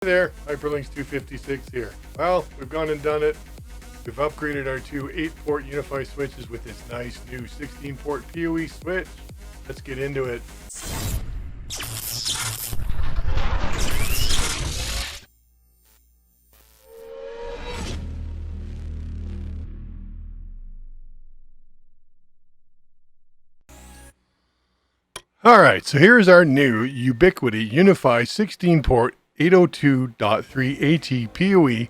Hey there, Hyperlinks 256 here. Well, we've gone and done it. We've upgraded our two 8-port Unifi switches with this nice new 16-port PoE switch. Let's get into it. Alright, so here's our new Ubiquiti Unifi 16-port 802.3 AT PoE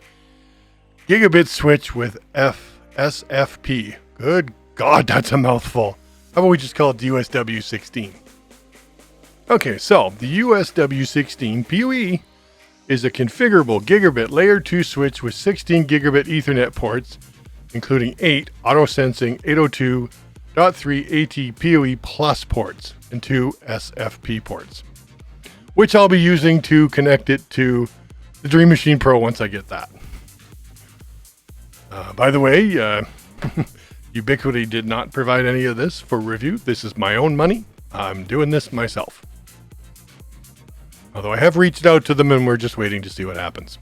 gigabit switch with SFP. Good God, that's a mouthful. How about we just call it the USW16? Okay, so the USW16 PoE is a configurable gigabit layer 2 switch with 16 gigabit Ethernet ports, including 8 auto-sensing 802.3 AT PoE plus ports and 2 SFP ports, which I'll be using to connect it to the Dream Machine Pro once I get that. By the way, Ubiquiti did not provide any of this for review. This is my own money. I'm doing this myself. Although I have reached out to them and we're just waiting to see what happens.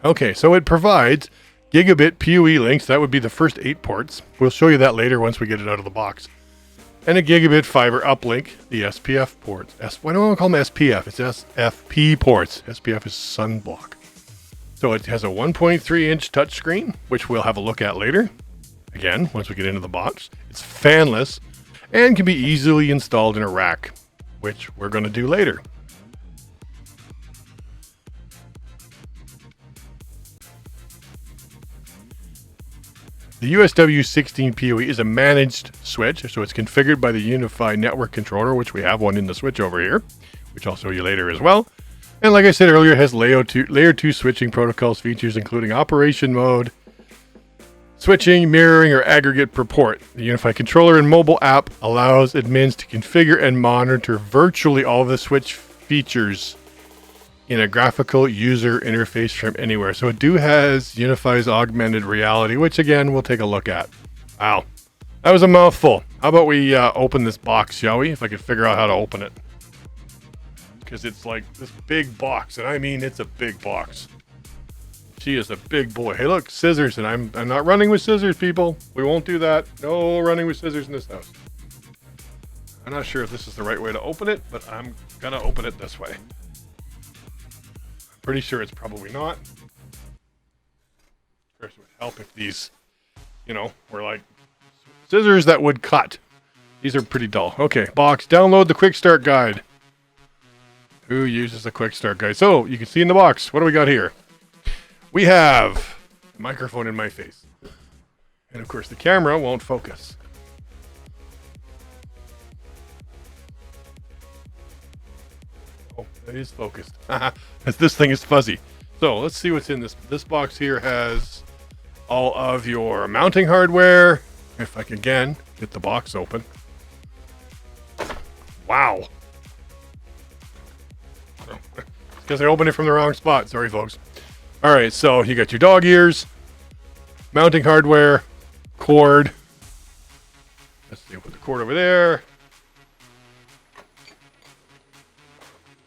Okay, so it provides gigabit PoE links. That would be the first 8 ports. We'll show you that later once we get it out of the box. And a gigabit fiber uplink, the SPF ports. Why don't I call them SPF? It's SFP ports. SPF is sunblock. So it has a 1.3-inch touchscreen, which we'll have a look at later. Again, once we get into the box. It's fanless and can be easily installed in a rack, which we're going to do later. The USW16 PoE is a managed switch, so it's configured by the Unifi network controller, which we have one in the switch over here, which I'll show you later as well. And like I said earlier, it has layer 2 switching protocols features, including operation mode, switching, mirroring, or aggregate per port. The Unifi controller and mobile app allows admins to configure and monitor virtually all the switch features in a graphical user interface from anywhere. So it has Unifi's augmented reality, which again, we'll take a look at. Wow, that was a mouthful. How about we open this box, shall we? If I could figure out how to open it. Because it's like this big box, and I mean it's a big box. She is a big boy. Hey look, scissors, and I'm not running with scissors, people. We won't do that. No running with scissors in this house. I'm not sure if this is the right way to open it, but I'm gonna open it this way. Pretty sure it's probably not. Of course, it would help if these, were like scissors that would cut. These are pretty dull. Okay, box. Download the quick start guide. Who uses the quick start guide? So, you can see in the box, what do we got here? We have a microphone in my face. And of course, the camera won't focus. It is focused. As this thing is fuzzy. So let's see what's in this. This box here has all of your mounting hardware. If I can again get the box open. Wow. Because I opened it from the wrong spot. Sorry, folks. All right, so you got your dog ears, mounting hardware, cord. Let's see, put the cord over there.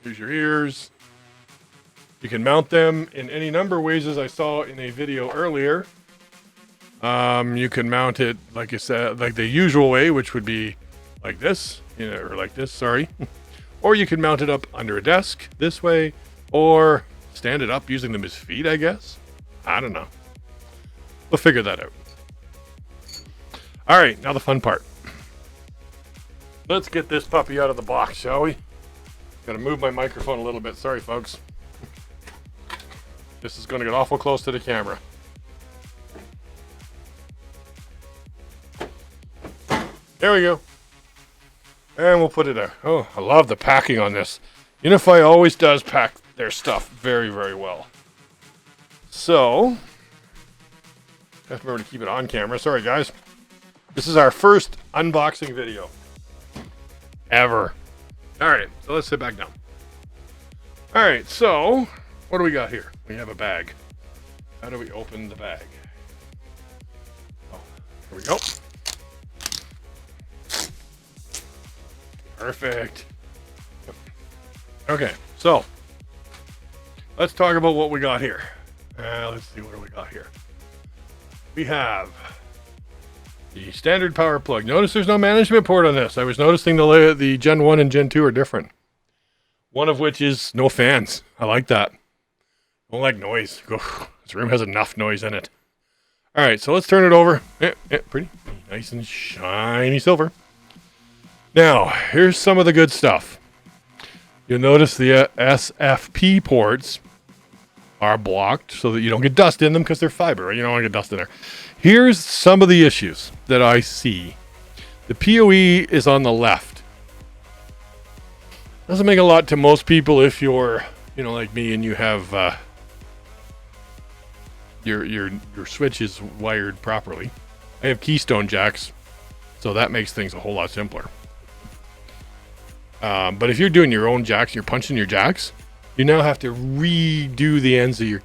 Here's your ears. You can mount them in any number of ways, as I saw in a video earlier. You can mount it, like I said, like the usual way, which would be like this, or like this, sorry. Or you can mount it up under a desk this way, or stand it up using them as feet, I guess. I don't know. We'll figure that out. All right, now the fun part. Let's get this puppy out of the box, shall we? Gotta move my microphone a little bit. Sorry, folks. This is gonna get awful close to the camera. There we go. And we'll put it there. Oh, I love the packing on this. Unifi always does pack their stuff very, very well. So, have to remember to keep it on camera. Sorry, guys. This is our first unboxing video ever. All right, so let's sit back down. All right, so what do we got here? We have a bag. How do we open the bag? Oh, here we go. Perfect. Okay, so let's talk about what we got here. Let's see what we got here. We have the standard power plug. Notice there's no management port on this. I was noticing the Gen 1 and Gen 2 are different. One of which is no fans. I like that. Don't like noise. This room has enough noise in it. All right, so let's turn it over. Pretty nice and shiny silver. Now, here's some of the good stuff. You'll notice the SFP ports are blocked so that you don't get dust in them because they're fiber, right? You don't want to get dust in there. Here's some of the issues that I see. The PoE is on the left. Doesn't make a lot to most people if you're, like me and you have your switch is wired properly. I have keystone jacks, so that makes things a whole lot simpler. But if you're doing your own jacks, you're punching your jacks, you now have to redo the ends of your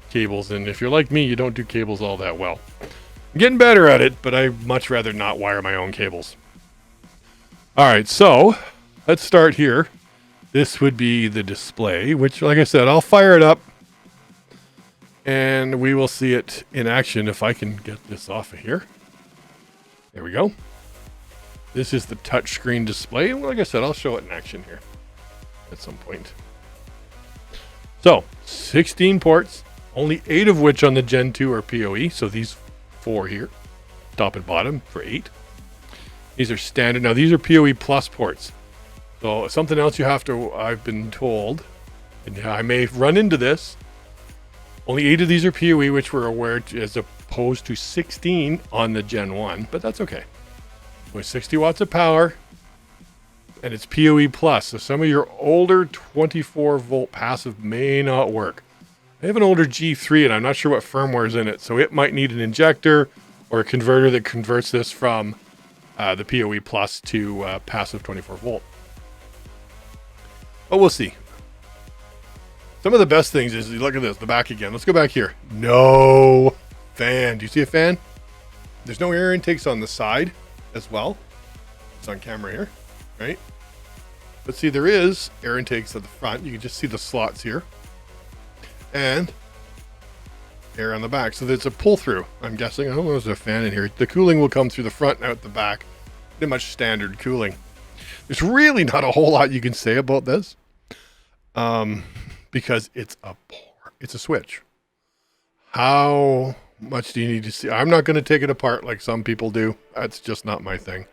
cables. And if you're like me, you don't do cables all that well. I'm getting better at it, but I'd much rather not wire my own cables. All right, so let's start here. This would be the display, which, like I said, I'll fire it up and we will see it in action if I can get this off of here. There we go. This is the touchscreen display. And like I said, I'll show it in action here at some point. So 16 ports, only 8 of which on the Gen 2 are PoE. So these 4 here, top and bottom for 8. These are standard. Now these are PoE plus ports. So something else I've been told, and I may run into this, only 8 of these are PoE, which we're aware as opposed to 16 on the Gen 1, but that's okay. With 60 watts of power, and it's PoE plus, so some of your older 24 volt passive may not work. I have an older G3 and I'm not sure what firmware is in it, so it might need an injector or a converter that converts this from the PoE plus to passive 24 volt. But we'll see. Some of the best things is, look at this, the back again. Let's go back here. No fan. Do you see a fan? There's no air intakes on the side as well. It's on camera here, right? But see, there is air intakes at the front. You can just see the slots here. And air on the back. So there's a pull through, I'm guessing. I don't know if there's a fan in here. The cooling will come through the front and out the back. Pretty much standard cooling. There's really not a whole lot you can say about this. Because it's a switch. How much do you need to see? I'm not going to take it apart like some people do. That's just not my thing.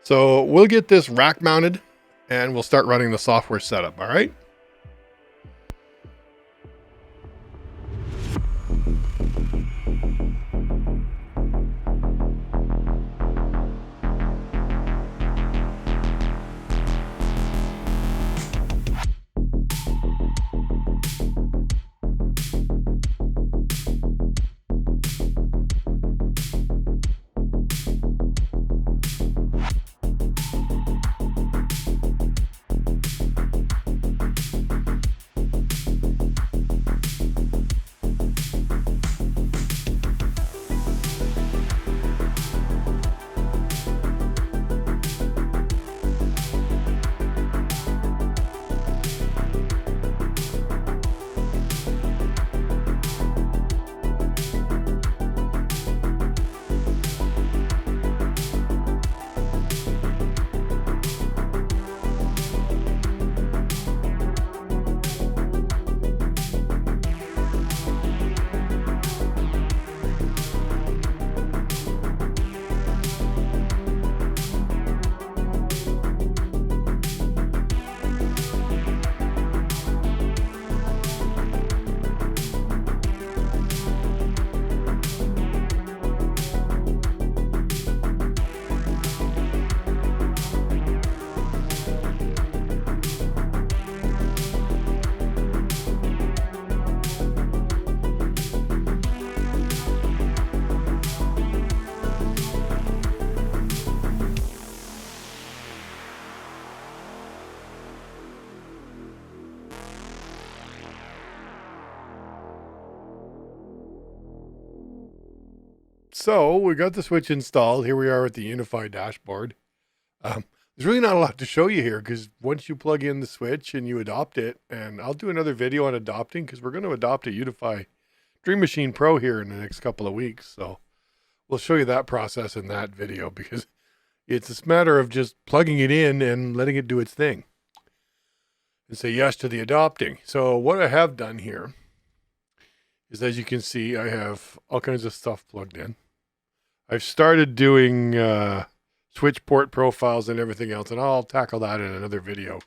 So we'll get this rack mounted and we'll start running the software setup. All right. So we got the switch installed. Here we are at the Unifi dashboard. There's really not a lot to show you here because once you plug in the switch and you adopt it, and I'll do another video on adopting because we're going to adopt a Unifi Dream Machine Pro here in the next couple of weeks. So we'll show you that process in that video because it's a matter of just plugging it in and letting it do its thing and say yes to the adopting. So what I have done here is, as you can see, I have all kinds of stuff plugged in. I've started doing switch port profiles and everything else, and I'll tackle that in another video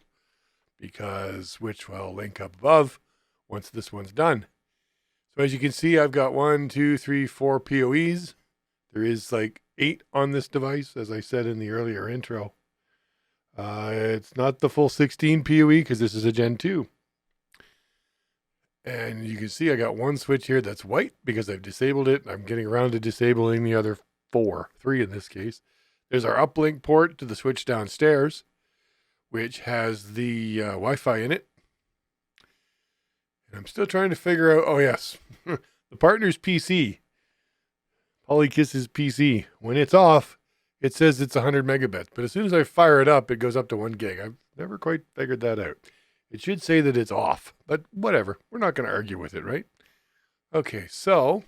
because which will link up above once this one's done. So as you can see, I've got 1, 2, 3, 4 PoEs. There is like 8 on this device, as I said in the earlier intro. It's not the full 16 PoE because this is a Gen 2. And you can see I got one switch here that's white because I've disabled it. I'm getting around to disabling the other 3 in this case. There's our uplink port to the switch downstairs, which has the Wi-Fi in it. And I'm still trying to figure out, oh yes, the partner's PC, Polykiss's PC. When it's off, it says it's 100 megabits. But as soon as I fire it up, it goes up to 1 gig. I've never quite figured that out. It should say that it's off, but whatever. We're not going to argue with it, right? Okay, so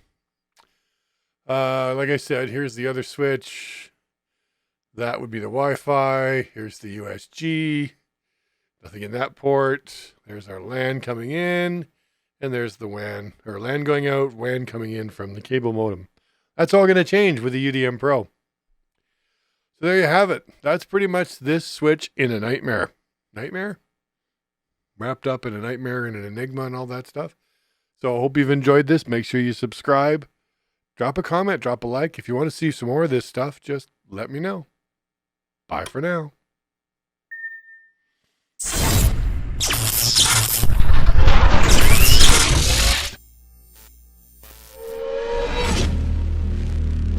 like I said, here's the other switch. That would be the Wi-Fi. Here's the USG. Nothing in that port. There's our LAN coming in. And there's the WAN, or LAN going out, WAN coming in from the cable modem. That's all going to change with the UDMPRO. So there you have it. That's pretty much this switch in a nightmare. Nightmare? Wrapped up in a nightmare and an enigma and all that stuff. So I hope you've enjoyed this. Make sure you subscribe. Drop a comment, drop a like. If you want to see some more of this stuff, just let me know. Bye for now.